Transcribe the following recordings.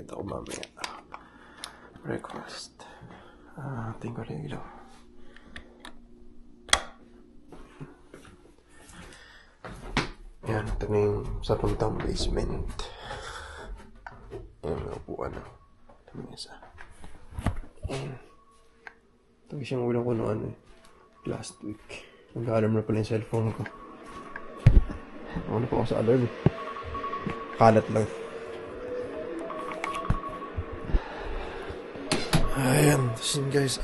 gagamit ako mamaya. Breakfast. Tingin ko rin yung ilaw. Yan, ito na yung sa puntang basement. Ayan, may upuan na. Ito may isa. Ayan. Ito kasi yung ulang ko noon last week. Nag-alarm na pala yung cellphone ko. Ano po ako sa alarm? Kalat lang. Ayan, tapos yun guys,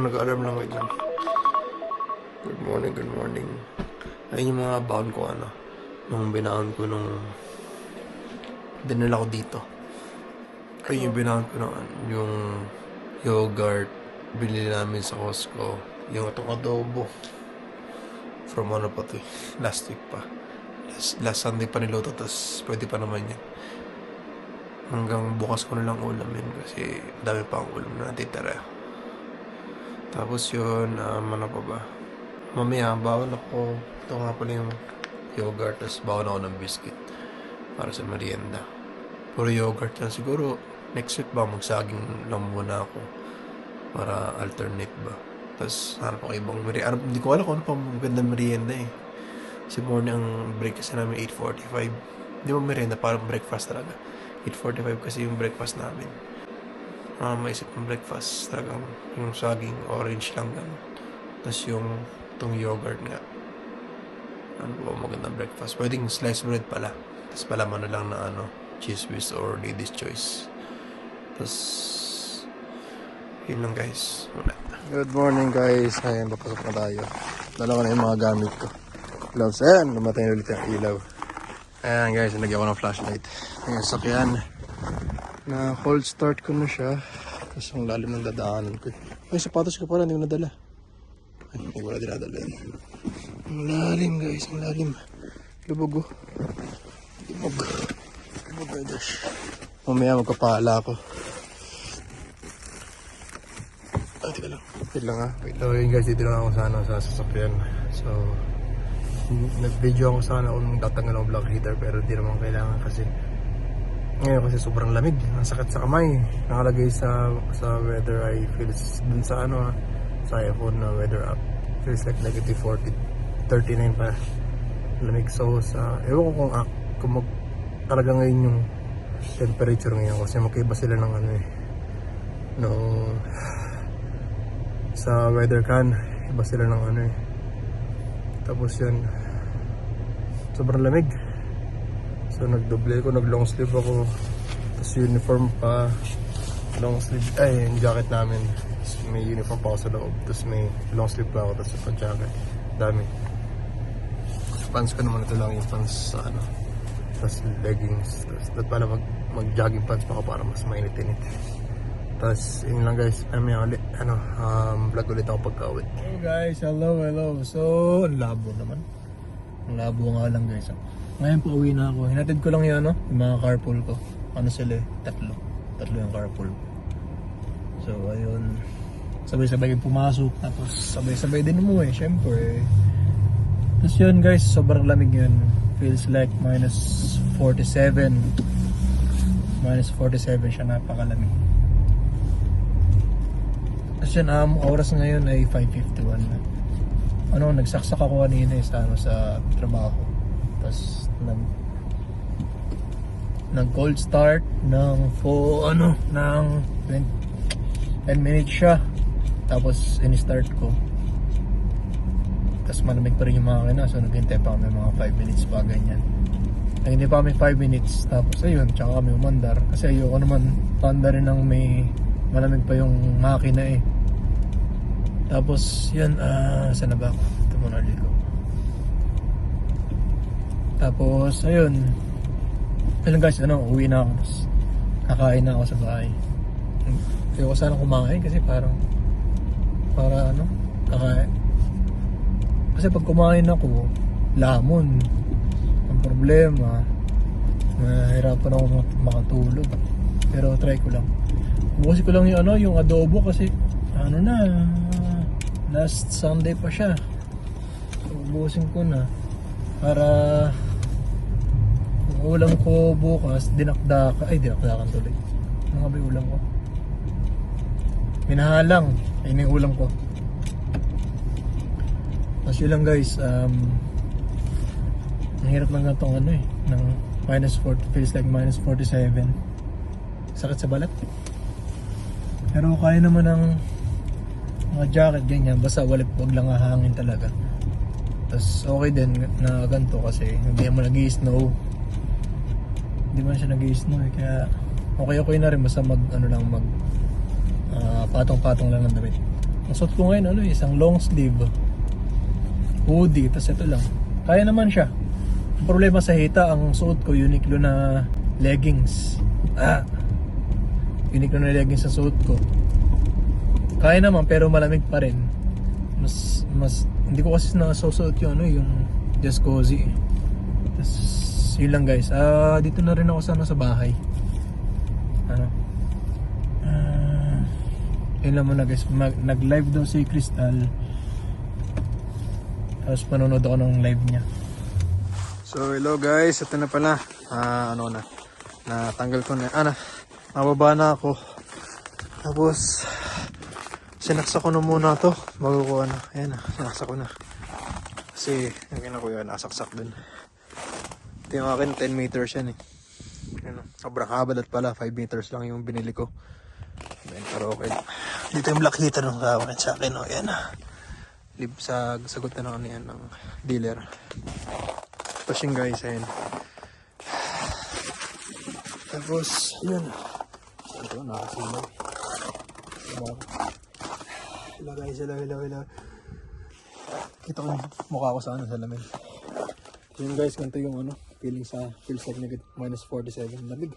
nag-alarm lang, wait lang. Good morning, good morning. Ayun yung mga baon ko, nung binaon ko nung dinala ko dito. Ayun yung binaon ko nung yung yogurt binili namin sa Costco. Yung itong adobo from last week pa. Last Sunday pa niluto, tapos pwede pa naman yan. Hanggang bukas ko na lang ulamin kasi dami pa ang ulam na natitira. Tapos yun, ano pa ba? Mamaya, bawal ako. Ito nga pala yung yogurt, tapos bawal ako ng biscuit para sa merienda. Puro yogurt lang. Siguro next week ba magsaging lang muna ako para alternate ba. Tapos hanap ako ibang merienda. Hindi ko alam kung ano pa magandang merienda eh. Kasi morning ang break kasi namin 8:45. Hindi mo merienda, parang breakfast talaga. 8:45 kasi yung breakfast namin. Maisip ng breakfast talagang yung saging orange lang gan. Tapos yung itong yogurt nga. Ano ba magandang breakfast? Pwedeng sliced bread pala. Tapos palaman na lang na cheese whiz or lady's choice. Tapos yun lang guys. Good morning guys. Ayan, papasok na tayo. Dala ko na yung mga gamit ko. Gloves. Ayan, namatay na ulit yung ilaw. Ayan guys, nalagyan ko ng flashlight. Ayan, sakyan. Na cold start ko na siya. Tapos ang lalim ng dadaanan ko. Ay, sapatos ko pala, hindi ko nadala. Ay, hindi ko na dinadala yun. Ang lalim guys, ang lalim. Lubog oh. Lubog. Lubog guys. Mamaya magkapala ako. Ay, teka lang. Wait lang ha. Wait lang yun guys, dito lang ako sa sasakyan. So, nag-video ako sana kung tatanggal ako black heater pero di naman kailangan kasi ngayon kasi sobrang lamig, ang sakit sa kamay. Nakalagay sa weather I feels dun sa sa iPhone na weather app feels like negative 39 pa lamig. So ewan ko kung talaga ngayon yung temperature ngayon kasi magkaiba sila ng no, sa weather can iba sila ng tapos yun sobrang lamig. So nagdoble ko, nag long sleeve ako. Tapos uniform pa. Long sleeve, yung jacket namin. May uniform pa ako sa loob. Tapos may long sleeve pa ako. Tapos pa jacket. Dami. Pants ko naman, ito lang yung pants sa Tapos leggings. Tapos dapat pala mag-jogging pants pa ako para mas mainit-init. Tapos yun lang guys. Ulit, vlog ulit ako pagka-uwi. Hey guys, hello. So, ang labo naman. Ang labo nga lang guys. Ngayon po uwi na ako. Hinatid ko lang yung yung mga carpool ko. Sila tatlo yung carpool. So ayun, sabay-sabay yung pumasok. Tapos sabay-sabay din umuwi, syempre. Tapos yun guys, sobrang lamig yun. Feels like minus 47 siya, napakalamig. Tapos yun, oras ngayon ay 5:51 na. Nagsaksak ako kanina sa trabaho. Tapos nag cold start ng ng 10 minutes siya. Tapos in-start ko. Tapos malamig pa rin yung makina. So naghintay pa kami mga 5 minutes pa ganyan. Naghintay pa kami 5 minutes. Tapos ayun, tsaka kami umandar. Kasi ayoko naman pandarin ng may malamig pa yung makina eh. Tapos yun, saan na ba ako? Ito muna ligo. Tapos ayun guys, uwi na ako. Tapos kakain na ako sa bahay. Ayoko sana kumain kasi para kakain. Kasi pag kumain ako, lamon. Ang problema, mahirapan ako makatulog. Pero try ko lang. Ubusin ko lang yung adobo kasi last Sunday pa siya. So, ubusin ko na para Ang ulam ko bukas, dinakdakan tuloy. Ano nga ba yung ulam ko? Minahalang. Ayun yung ulam ko. Tapos yun lang guys, ang hirap ng ganitong ano eh, ng -40, feels like -47. Sakit sa balat. Pero kaya naman ng mga jacket ganyan, basta wag lang hahangin talaga. Tapos okay din na ganito kasi hindi mo nag-i-snow. Hindi man siya nag-i-snow eh, kaya okay na rin basta patong-patong lang ng damit. Ang suot ko ngayon isang long sleeve hoodie, tapos ito lang. Kaya naman siya. Ang problema sa hita, ang suot ko Uniqlo na leggings. Uniqlo na leggings sa suot ko. Kaya naman pero malamig pa rin. Mas hindi ko kasi nasusuot yung Just Cozy. Tapos yun lang guys. Dito na rin ako sa bahay. Yun lang muna guys. Nag-live daw si Crystal. Tapos panonood ako ng live niya. So hello guys. Ito na pala. Natanggal ko na. Nababa na ako. Tapos sinaksak ko na muna to bago ko ayan sinaksak ko na kasi yung kinakuya nasaksak dun. Ito yung akin 10 meters yan sobrang haba at pala 5 meters lang yung binili ko. Pero okay lang. Dito yung black heater ng kawakan sa akin ayan sagot na yan ng dealer. Tapos yung guys ayan, tapos yun ito nakasilaw. Hello guys, hello. Kita ko yung mukha ko sa salamin. Yun guys, ganito yung feels like negative -47. Lamig.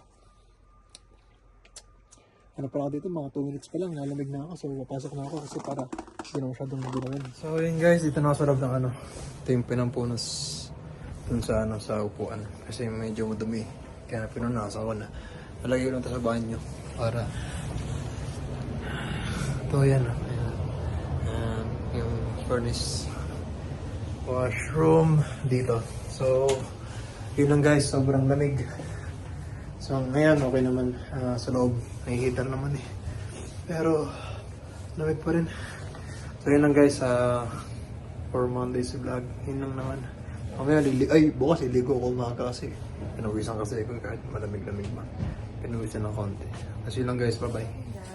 Pala ako dito, mga 2 minutes pa lang, nalamig na ako. So papasok na ako kasi para hindi na masyadong ginawin. So yun guys, dito na ako sa loob ng ito yung pinampunas dun sa sa upuan. Kasi medyo madumi. Kaya pinunasan ko na. Nalagay ko lang ito sa banyo para ito yan yung furnace washroom dito. So yun lang guys, sobrang lamig. So ngayon okay naman sa loob, may heater naman pero lamig pa rin. So yun lang guys, for Monday's vlog, yun lang naman. Bukas iligo ko umaga kasi pinawisan kasi ako kahit malamig-lamig ba, pinawisan ng konti. Kasi yun lang guys, bye bye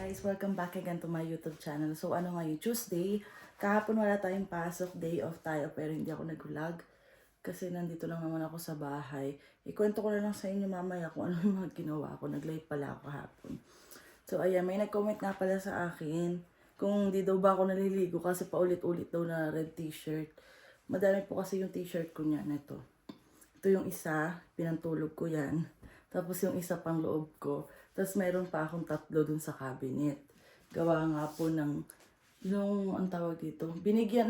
Guys, welcome back again to my YouTube channel. So ngayon, Tuesday. Kahapon wala tayong pasok, day off tayo, pero hindi ako nag-vlog. Kasi nandito lang naman ako sa bahay. Ikwento ko na lang sa inyo mamaya kung ano yung mga ginawa ko. Nag-live pala ako kahapon. So ayan, may nag-comment nga pala sa akin kung di daw ba ako naliligo kasi paulit-ulit daw na red t-shirt. Madami po kasi yung t-shirt ko niyan. Ito yung isa, pinantulog ko yan. Tapos yung isa pang loob ko. Tapos meron pa akong 3 dun sa cabinet. Gawa nga po ng ang tawag dito.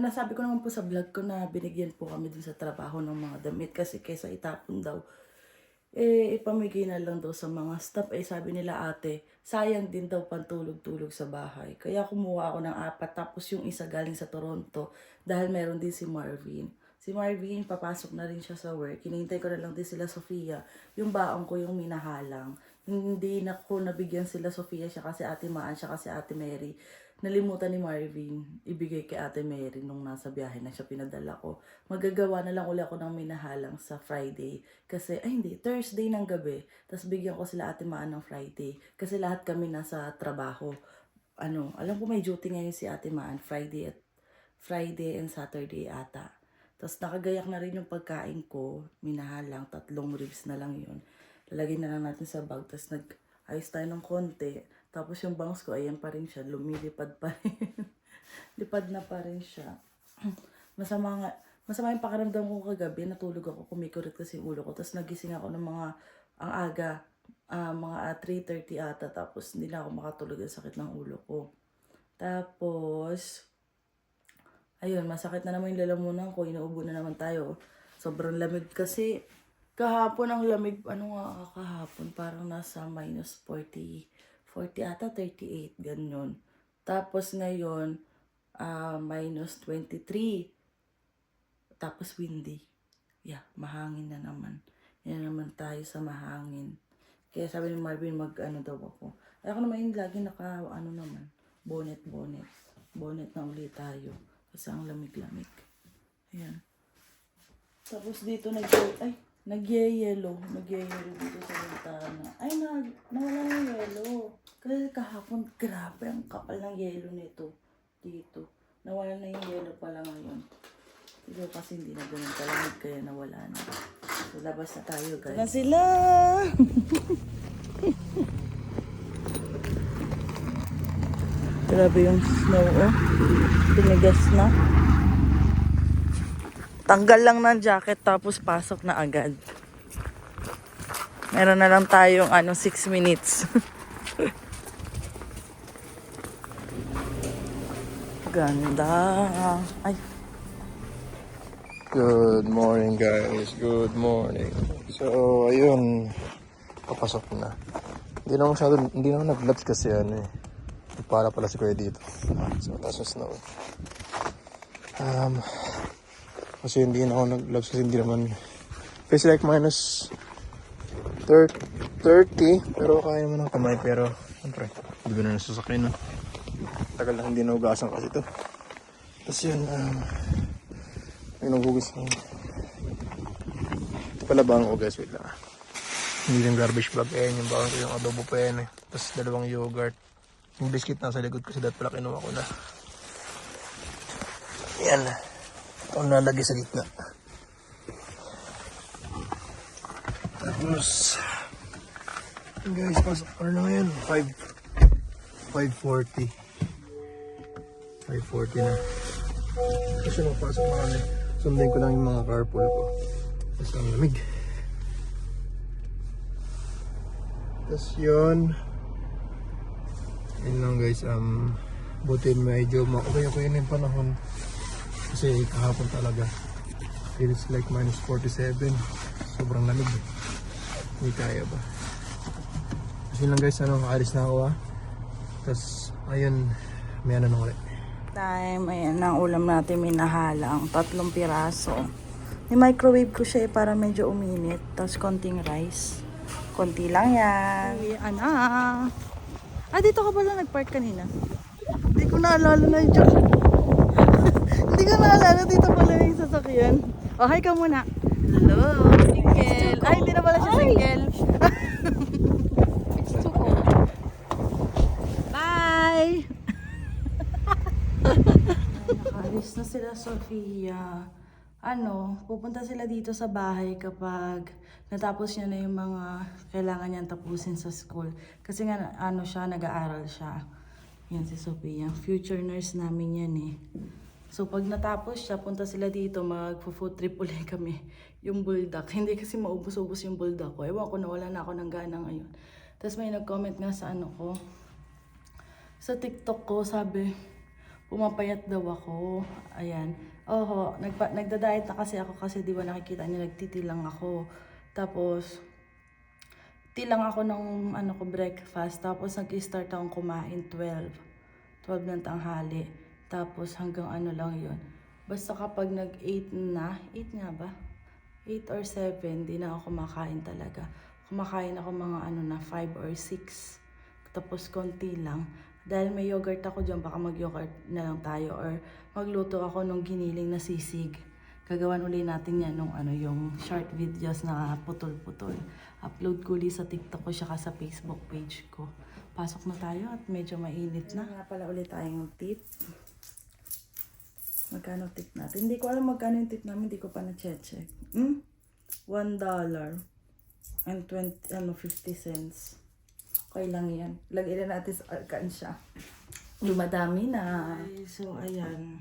Nasabi ko naman po sa vlog ko na binigyan po kami dun sa trabaho ng mga damit. Kasi kaysa itapon daw, ipamigay na lang daw sa mga staff. Sabi nila ate, sayang din daw pantulog-tulog sa bahay. Kaya kumuha ako ng 4. Tapos yung isa galing sa Toronto. Dahil meron din si Marvin. Si Marvin, papasok na rin siya sa work. Hinihintay ko na lang din sila Sofia. Yung baong ko yung minahalang. Hindi na ko nabigyan sila Sofia, siya kasi Ate Maan, siya kasi Ate Mary. Nalimutan ni Marvin ibigay kay Ate Mary nung nasa biyahe na siya pinadala ko. Magagawa na lang uli ako ng minahalang sa Friday. Kasi, Thursday ng gabi. Tapos bigyan ko sila Ate Maan ng Friday. Kasi lahat kami nasa trabaho. Alam ko may duty ngayon si Ate Maan, Friday and Saturday ata. Tapos nakagayak na rin yung pagkain ko, minahalang, 3 ribs na lang yun. Lalagay na lang natin sa bag, tapos nag-ayos tayo ng konti. Tapos yung bangs ko, ayan pa rin siya, lumilipad pa rin. Lipad na pa rin siya. Masama yung pakiramdam ko kagabi, natulog ako, kumikurit kasi yung ulo ko. Tapos nagising ako ng ang aga, mga 3:30 ata, tapos hindi na ako makatulog, ang sakit ng ulo ko. Tapos, ayun, masakit na naman yung lalamunan ko, inuubo na naman tayo. Sobrang lamig kasi, kahapon ang lamig, kahapon, parang nasa -40 ata, 38, ganyan. Tapos ngayon, -23. Tapos windy. Yeah, mahangin na naman. Yan naman tayo sa mahangin. Kaya sabi ni Marvin, mag-ano daw ako. Ay ako naman yung lagi ano naman, bonnet. Bonnet na ulit tayo. Kasi ang lamig-lamig. Ayan. Tapos dito nagye-yellow dito sa bintana. Ay, nawala na yung yellow. Kasi kahapon, grabe, ang kapal ng yellow nito. Dito. Nawala na yung yellow pala ngayon. Siguro kasi hindi na ganun kalamig, kaya nawala na. So, labas na tayo, guys. Na sila! Grabe yung snow, oh. Tinigas na. Tanggal lang ng jacket tapos pasok na agad. Meron na lang tayong 6 minutes. Ganda. Ay. Good morning, guys. Good morning. So, ayun. Papasok na. Hindi naman nag-vlogs kasi para pala si Kuya dito. So, taas yung snow. Kasi hindi na ako nag-vlogs kasi hindi naman feels like minus 30 pero kaya naman ng kamay, pero siyempre hindi ko na nasasakay, no? Tagal na hindi naugasan kasi ito. Tapos yun, may nagugas na ito pala bang guys, wait lang. Hindi yung garbage bag, yung bawang ko yung adobo pa yan Tapos 2 yogurt, yung biscuit nasa likod kasi dahil pala kinuha ko na yan. Ito nalagay sa gitna. Tapos guys, pasok pa na ngayon. 5:40 na. Kasi magpasok na kami. Sundan ko lang yung mga carpool ko. Tapos ang lamig. Tapos yun lang guys. Buti medyo okay na yung panahon. Kasi kahapon talaga it's like minus 47. Sobrang lamig. Hindi kaya ba. Kasi lang guys, alis na ako Tapos ayun, may na ulit. Time, ayan ang ulam natin, minahalang 3 piraso. Ni-microwave ko siya para medyo uminit. Tapos konting rice. Konti lang yan. Ana. Dito ka pala nagpark kanina. Hindi ko naalala na yung joke. Hindi ko naalala, dito pala yung sasakyan. Hi ka muna. Hello, single. Hindi na pala siya single. It's too cold. Bye! Nakalis na sila, Sofia. Pupunta sila dito sa bahay kapag natapos niya na yung mga kailangan niyang tapusin sa school. Kasi nga, nag-aaral siya. Yan si Sofia. Future nurse namin yan So pag natapos siya, punta sila dito, mag-food trip ulit kami. Yung bulldog. Hindi kasi maubos-ubos yung bulldog ko. Ewan ko, nawala na ako ng gana ngayon. Tapos may nag-comment nga sa ko. Sa TikTok ko, sabi, pumapayat daw ako. Ayan. Nagda-diet na kasi ako kasi di ba nakikita niya, nagtitilang ako. Tapos, tilang ako ng breakfast. Tapos nag-start akong kumain 12 ng tanghali. Tapos hanggang lang yun. Basta kapag nag-8 na, 8 nga ba? 8 or 7, di na ako kumakain talaga. Kumakain ako mga 5 or 6. Tapos konti lang. Dahil may yogurt ako dyan, baka mag-yogurt na lang tayo. Or magluto ako ng giniling na sisig. Gagawan uli natin yan nung yung short videos na putol-putol. Upload ko ulit sa TikTok ko siya sa Facebook page ko. Pasok na tayo at medyo mainit na. Nga pala ulit tayong tip. Magkano tip natin? Hindi ko alam magkano yung tip namin, hindi ko pa na-check. $1 and 50 cents. Okay lang yan. Lagyan na natin sa alkansya. Lumadami na. So, ayan.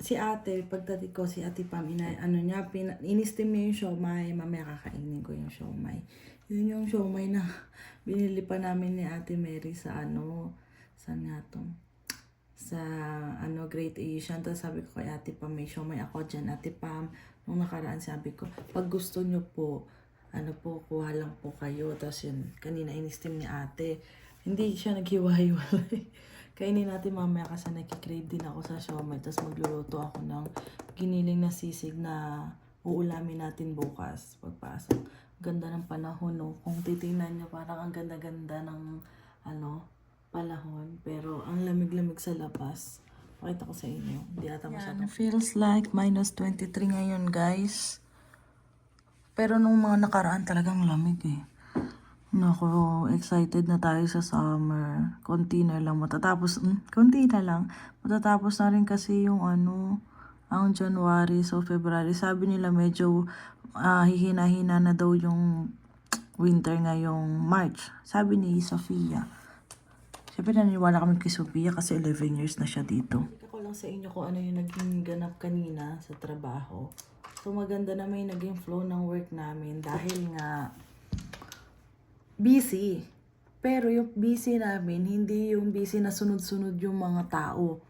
Si ate, pagdating ko, si ate Pam, in-steam niya yung siomay. Mamaya kakainin ko yung siomay. Yun yung siomay na binili pa namin ni Ate Mary sa saan nga to? Sa Great Asian. Tapos sabi ko kay Ate Pam, may siomay ako dyan. Ate Pam, nung nakaraan sabi ko, pag gusto nyo po, kuha lang po kayo. Tapos yun, kanina in-steam ni ate. Hindi siya naghiwa-hiwalay. Kainin natin mamaya kasi nakikrave din ako sa siomay. Tapos magluluto ako ng giniling na sisig na uulamin natin bukas pagpasok. Ganda ng panahon, no? Kung titingnan nyo, parang ang ganda-ganda ng panahon. Pero ang lamig-lamig sa labas. Pakita ko sa inyo. Hindi ata masyadong. Feels like minus 23 ngayon, guys. Pero nung mga nakaraan talagang lamig eh. Nako, excited na tayo sa summer. Konti na lang matatapos. Konti na lang. Matatapos na rin kasi yung ang January, so February. Sabi nila medyo hihina-hina na daw yung winter ngayong March. Sabi ni Sofia. Siyempre naniniwala kami kay Sofia kasi 11 years na siya dito. Ika ko lang sa inyo kung ano yung naging ganap kanina sa trabaho. So maganda na may naging flow ng work namin dahil nga busy. Pero yung busy namin, hindi yung busy na sunod-sunod yung mga tao.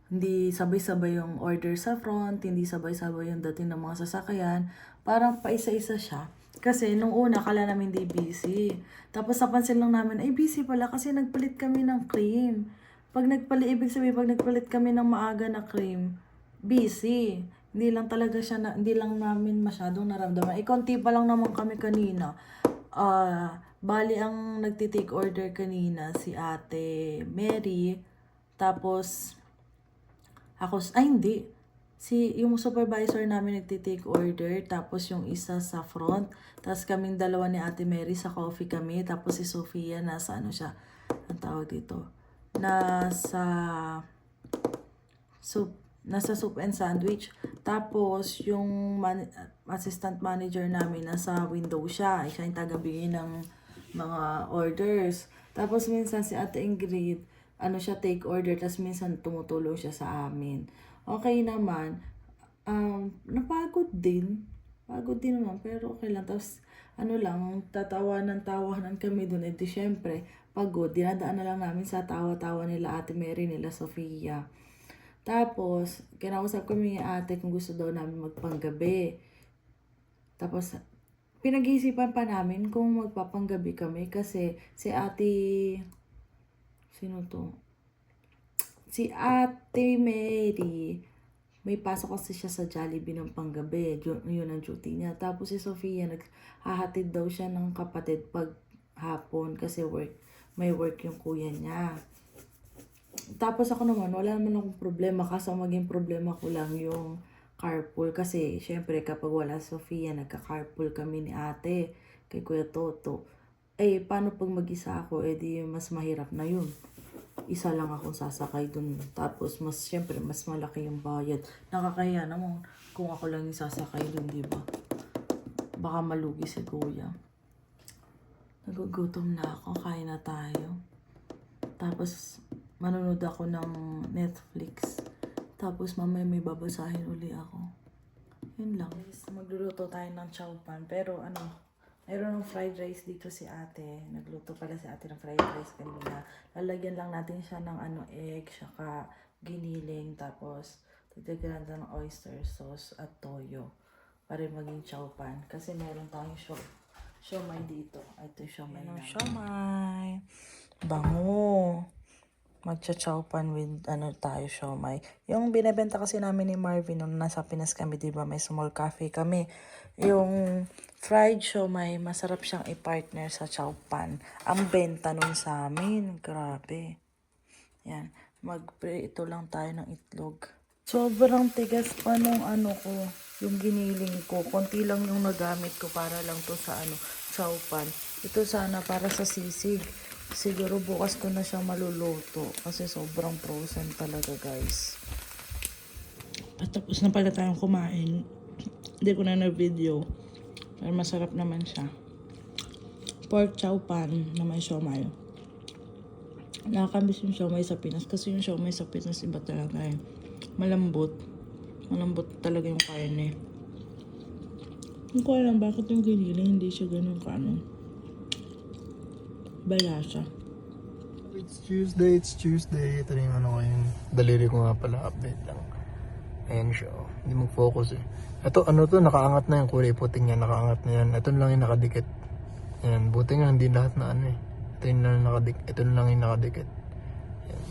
Hindi sabay-sabay yung order sa front, hindi sabay-sabay yung dating ng mga sasakyan. Parang paisa-isa siya. Kasi nung una, kala namin di busy. Tapos napansin lang namin, ay busy pala kasi nagpalit kami ng cream. Ibig sabihin, pag nagpalit kami ng maaga na cream, busy. Hindi lang talaga siya, hindi lang namin masyadong naramdaman. Konti pa lang naman kami kanina. Bali ang nagtitake order kanina si Ate Mary. Tapos hindi. Yung supervisor namin nagtitake order. Tapos yung isa sa front. Tapos kaming dalawa ni Ate Mary sa coffee kami. Tapos si Sofia nasa ang tawag dito? Nasa soup and sandwich. Tapos yung assistant manager namin nasa window siya. Siya yung tagabigay ng mga orders. Tapos minsan si Ate Ingrid, siya take order. Tapos minsan tumutulong siya sa amin. Okay naman. Napagod din. Pagod din naman. Pero okay lang. Tapos tatawanan kami dun. Di syempre, pagod. Dinadaan na lang namin sa tawa-tawa nila Ate Mary, nila Sofia. Tapos, kinausap kami ni ate kung gusto daw namin magpanggabi. Tapos, pinag-iisipan pa namin kung magpapanggabi kami kasi si ate... Sino to? Si Ate Mary, may pasok kasi siya sa Jollibee ng panggabi. Yun ang duty niya. Tapos si Sofia, naghahatid daw siya ng kapatid pag hapon kasi may work yung kuya niya. Tapos ako naman, wala naman akong problema. Kaso maging problema ko lang yung carpool. Kasi, syempre, kapag wala Sofia, nagka-carpool kami ni ate kay Kuya Toto. Paano pag mag-isa ako? Di mas mahirap na yun. Isa lang akong sasakay dun. Tapos, syempre, mas malaki yung bayad. Nakakahiya naman kung ako lang yung sasakay dun, di ba? Baka malugi si Kuya. Nagugutom na ako. Kain na tayo. Tapos, manonood ako ng Netflix. Tapos mamaya may babasahin uli ako. Yun lang. Magluluto tayo ng chow pan. Pero mayroon ng fried rice dito si ate. Nagluto pala si ate ng fried rice kanina. Lalagyan lang natin siya ng egg, saka giniling. Tapos dagdagan natin ng oyster sauce at toyo. Para maging chow pan. Kasi meron tayong siomay dito. Ito yung siomay namin. Siomay. Bango. Magcha-chow pan with tayo siomay. Yung binebenta kasi namin ni Marvin nung nasa Pinas kami, diba? May small cafe kami. Yung fried siomay, masarap siyang i-partner sa chow pan. Ang benta nun sa amin, grabe. Yan. Magprito lang tayo ng itlog. Sobrang tigas pa nung ko, yung giniling ko. Konti lang yung nagamit ko para lang to sa chow pan. Ito sana para sa sisig. Siguro bukas ko na siya maluluto kasi sobrang frozen talaga, guys. At tapos na pala tayong kumain. Hindi ko na video. Pero masarap naman siya. Pork chow pan na may siomay. Nakakamiss yung siomay sa Pinas kasi yung siomay sa Pinas iba talaga eh. Malambot. Malambot talaga yung karne. Hindi ko alam bakit yung giniling hindi siya ganun bala siya. It's Tuesday. Ito na yung yung daliri ko nga pala, update lang. Ayan siya, hindi mag-focus eh. Ito, nakaangat na yung kulay puting niya, nakaangat na yan. Ito lang yung nakadikit. Ayan, buti nga, hindi lahat na eh. Ito lang yung nakadikit. Ayan.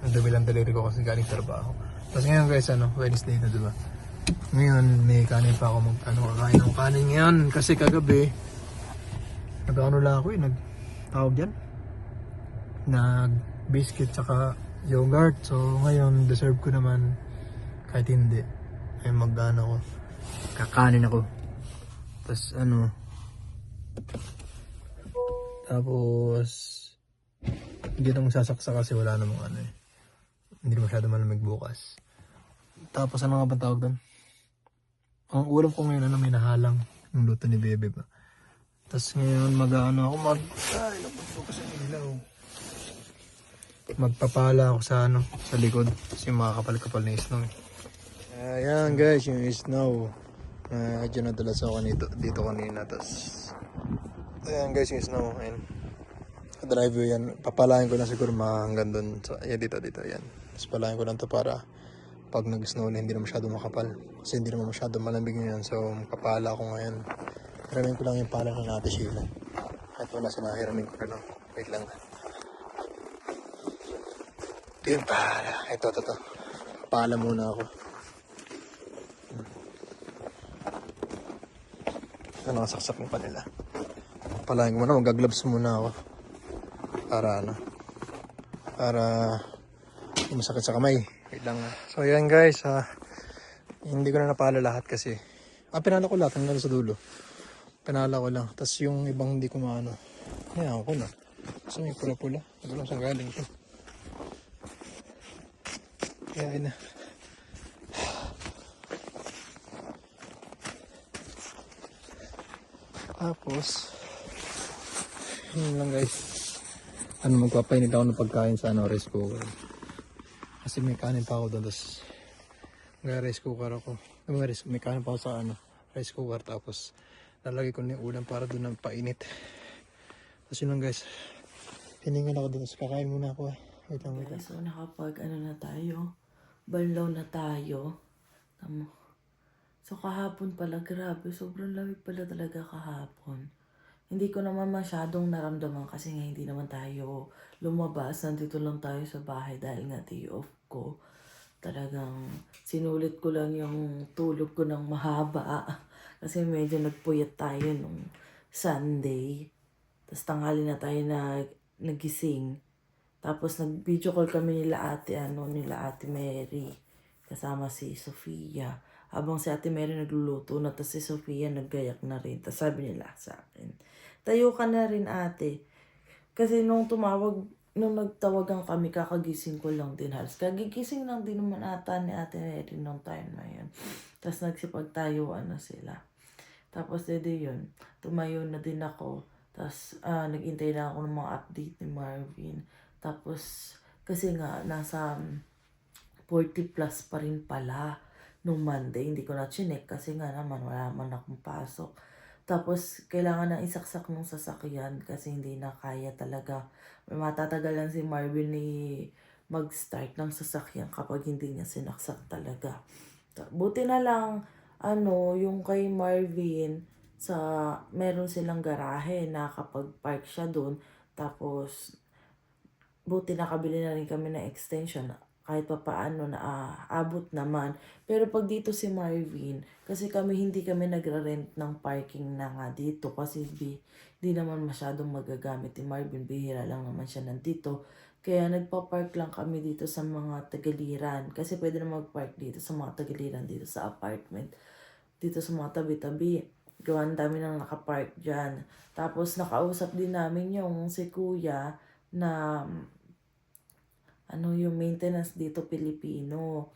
Ang dumi lang daliri ko kasi galing trabaho. Tapos ngayon guys, Wednesday na, diba? Ngayon, may kanin pa ako kakain ng kanin ngayon. Kasi kagabi, nag-ano lang ako tawag dyan? Nag-biscuit tsaka yogurt. So, ngayon, deserve ko naman kahit hindi. Ay mag-ano ako. Kakanin ako. Tapos, tapos, hindi nang sasaksa kasi wala namang hindi masyado malamig bukas. Tapos, ano nga ba tawag doon? Ang ulam ko ngayon, may nahalang. Yung luto ni Bebe ba. Tapos ngayon, ako ay, napagpo ko sa ilaw. Magpapala ako sa sa likod. Kasi makakapal-kapal na snow. Ayan guys, yung snow. Diyan nadalas ako dito kanina. Tapos, ayan guys, yung snow. Ayan. Driver yan. Papalain ko lang siguro hanggang doon. So, ayan, dito, ayan. Tapos palain ko lang to para pag nag-snow na hindi na masyado makapal. Kasi hindi naman masyado malamig ngayon. So, magpapala ako ngayon. Hiramin ko lang yung pala ng Ate Sheila. Kahit wala sila, hiramin ko lang. Wait lang. Ito yung pala. Ito. Pala muna ako. Ito nakasaksak mo pa nila. Palain ko muna. Mag-gloves muna ako. Para hindi masakit sa kamay. Wait lang. So yan guys. Hindi ko na napala lahat kasi. Pinala ko lahat hanggang sa dulo. Pinala ko lang. Tapos yung ibang hindi ko maano. Hayaan ko na. So may pula-pula. Hindi ko lang saan galing to. Kaya na. Tapos yun lang guys. Magpapainit ako ng pagkain sa rice cooker. Kasi may kanin pa ako doon. Tapos rice cooker ako. May kanin pa ako sa rice cooker. Tapos lalagay ko na yung ulam para doon ng painit. Tapos yun lang guys. Hiningan ako doon. Tapos kakain muna ako. Wait lang. So nakapag na tayo. Banlaw na tayo. Tamo. So kahapon pala, grabe. Sobrang lamig pala talaga kahapon. Hindi ko naman masyadong naramdaman kasi nga hindi naman tayo lumabas. Nandito lang tayo sa bahay dahil nga day off ko. Talagang sinulit ko lang yung tulog ko ng mahaba. Kasi medyo nagpuyat tayo nung Sunday. Tapos tanghali na tayo nagising. Tapos nag-video call kami nila ate Mary. Kasama si Sofia. Habang si ate Mary nagluluto na, tapos si Sofia naggayak na rin. Tapos sabi nila sa akin, tayo ka na rin ate. Kasi nung nagtawagan kami, kakagising ko lang din halos. Kagigising lang din naman ata ni ate Mary nung time na yun. Tapos nagsipagtayuan na sila. Tapos yun, tumayo na din ako. Tapos nag-intay na ako ng mga update ni Marvin. Tapos kasi nga nasa 40 plus pa rin pala nung Monday. Hindi ko na chinek kasi nga naman wala man akong pasok. Tapos kailangan na isaksak ng sasakyan kasi hindi na kaya talaga. Matatagalan si Marvin mag-start ng sasakyan kapag hindi niya sinaksak talaga. Buti na lang yung kay Marvin meron silang garahe na kapag park siya doon. Tapos buti nakabili na rin kami ng extension kahit pa paano na abot naman. Pero pag dito si Marvin, kasi hindi kami nagra-rent ng parking na nga dito kasi di naman masyadong magagamit ni Marvin. Bihira lang naman siya nandito. Kaya nagpa-park lang kami dito sa mga Tagaliran. Kasi pwede na mag-park dito sa mga Tagaliran dito sa apartment. Dito sa mga tabi-tabi. Gawan dami nang nakapark dyan. Tapos nakausap din namin yung si Kuya na yung maintenance dito Pilipino.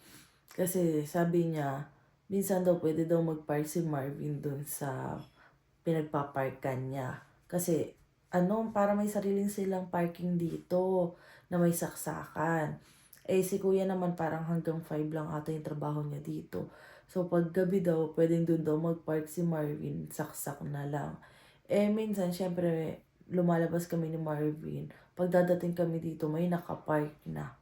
Kasi sabi niya, minsan daw pwede daw mag-park si Marvin dun sa pinagpaparkan niya. Kasi para may sariling silang parking dito na may saksakan. Si Kuya naman parang hanggang 5 lang ata yung trabaho niya dito. So pag gabi daw, pwedeng dun daw mag-park si Marvin, saksak na lang. Minsan, syempre, lumalabas kami ni Marvin. Pag dadating kami dito, may nakapark na.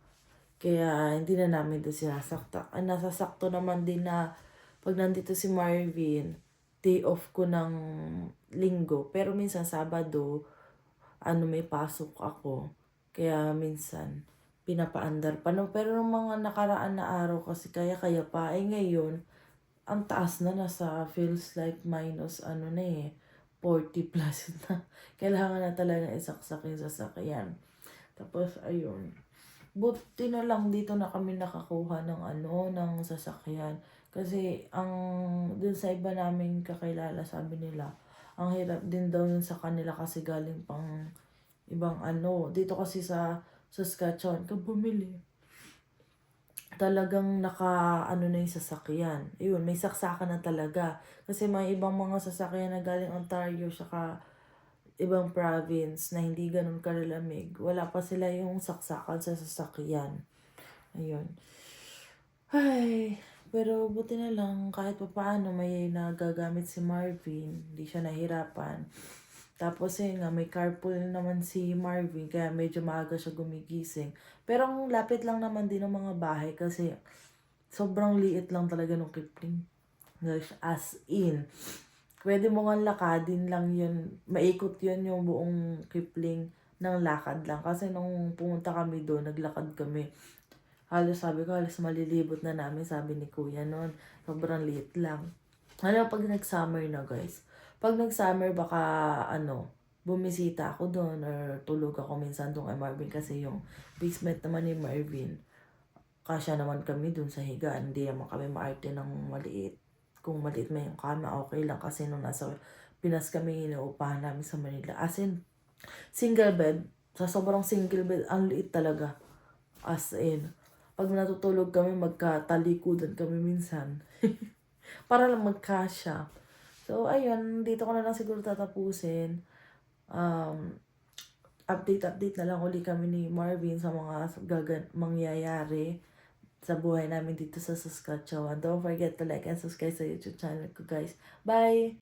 Kaya hindi na namin doon sinasakta. Nasasakto naman din na pag nandito si Marvin, day off ko ng linggo. Pero minsan Sabado, may pasok ako. Kaya minsan, pinapaandar pa. Pero nung mga nakaraan na araw kasi kaya pa. Ngayon, ang taas na, nasa feels like minus ano na eh, 40 plus na. Kailangan na talaga isaksak yung sasakyan. Tapos ayun, buti na lang dito na kami nakakuha ng ng sasakyan. Kasi dun sa iba naming kakilala, sabi nila, ang hirap din daw yun sa kanila kasi galing pang ibang dito kasi sa Saskatchewan ka bumili. Talagang na yung sasakyan. Ayun, may saksakan na talaga. Kasi may ibang mga sasakyan na galing Ontario saka ibang province na hindi ganun kalalamig. Wala pa sila yung saksakan sa sasakyan. Ayun. Ay, pero buti na lang kahit pa paano may nagagamit si Marvin. Hindi siya nahirapan. Tapos nga, may carpool naman si Marvin, kaya medyo maaga siya gumigising. Pero ang lapit lang naman din ng mga bahay kasi sobrang liit lang talaga ng Kipling. As in, pwede mo nga lakadin lang yun. Maikot yun yung buong Kipling ng lakad lang. Kasi nung pumunta kami doon, naglakad kami. Halos sabi ko, halos malilibot na namin, sabi ni Kuya noon. Sobrang liit lang. Pag nag-summer na guys, pag nag-summer baka bumisita ako doon or tulog ako minsan doon kay Marvin kasi yung basement naman ni Marvin, kasya naman kami doon sa higaan, hindi naman kami maarte ng maliit. Kung maliit may yung kama, okay lang kasi nung nasa Pinas kami, inuupahan namin sa Manila. As in, single bed, sa sobrang single bed, ang liit talaga. As in, pag natutulog kami, magkatalikudan kami minsan. Para lang magkasya. So, ayun, dito ko na lang siguro tatapusin. Update na lang uli kami ni Marvin sa mga mangyayari sa buhay namin dito sa Saskatchewan. Don't forget to like and subscribe sa YouTube channel ko, guys. Bye!